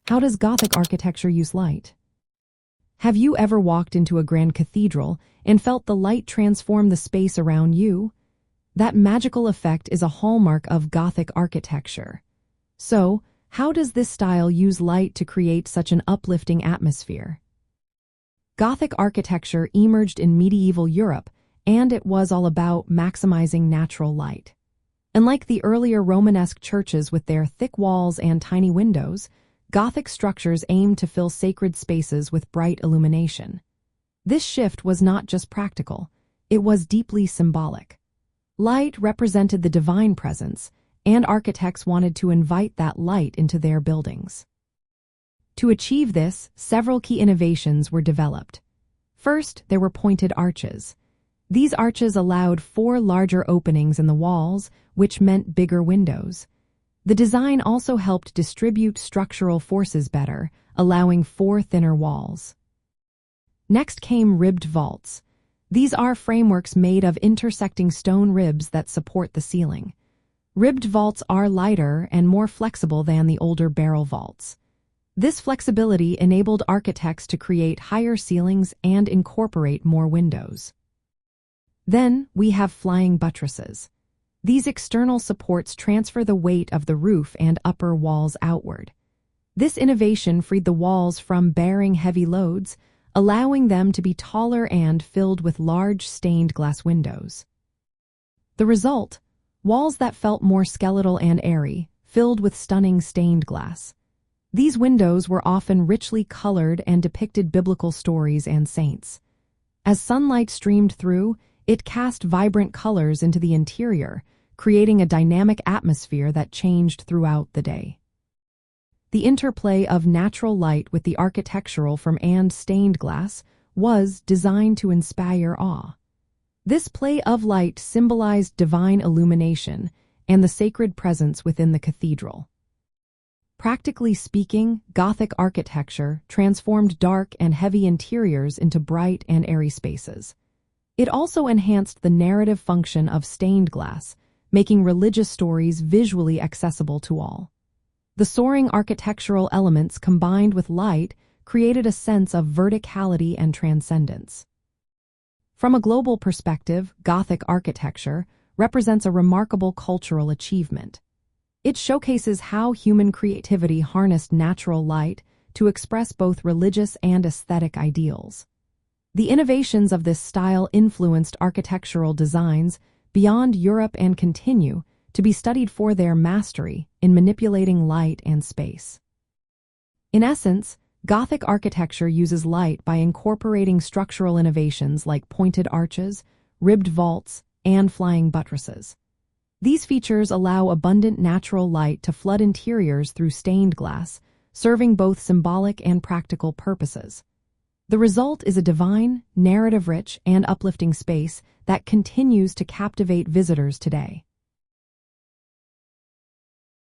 How does Gothic architecture use light? Have you ever walked into a grand cathedral and felt the light transform the space around you? That magical effect is a hallmark of Gothic architecture. So, how does this style use light to create such an uplifting atmosphere? Gothic architecture emerged in medieval Europe, and it was all about maximizing natural light. Unlike the earlier Romanesque churches with their thick walls and tiny windows, Gothic structures aimed to fill sacred spaces with bright illumination. This shift was not just practical, it was deeply symbolic. Light represented the divine presence, and architects wanted to invite that light into their buildings. To achieve this, several key innovations were developed. First, there were pointed arches. These arches allowed 4 larger openings in the walls, which meant bigger windows. The design also helped distribute structural forces better, allowing 4 thinner walls. Next came ribbed vaults. These are frameworks made of intersecting stone ribs that support the ceiling. Ribbed vaults are lighter and more flexible than the older barrel vaults. This flexibility enabled architects to create higher ceilings and incorporate more windows. Then we have flying buttresses. These external supports transfer the weight of the roof and upper walls outward. This innovation freed the walls from bearing heavy loads, allowing them to be taller and filled with large stained glass windows. The result? Walls that felt more skeletal and airy, filled with stunning stained glass. These windows were often richly colored and depicted biblical stories and saints. As sunlight streamed through, it cast vibrant colors into the interior, creating a dynamic atmosphere that changed throughout the day. The interplay of natural light with the architectural from and stained glass was designed to inspire awe. This play of light symbolized divine illumination and the sacred presence within the cathedral. Practically speaking, Gothic architecture transformed dark and heavy interiors into bright and airy spaces. It also enhanced the narrative function of stained glass, making religious stories visually accessible to all. The soaring architectural elements combined with light created a sense of verticality and transcendence. From a global perspective, Gothic architecture represents a remarkable cultural achievement. It showcases how human creativity harnessed natural light to express both religious and aesthetic ideals. The innovations of this style influenced architectural designs beyond Europe and continue to be studied for their mastery in manipulating light and space. In essence, Gothic architecture uses light by incorporating structural innovations like pointed arches, ribbed vaults, and flying buttresses. These features allow abundant natural light to flood interiors through stained glass, serving both symbolic and practical purposes. The result is a divine, narrative-rich, and uplifting space that continues to captivate visitors today.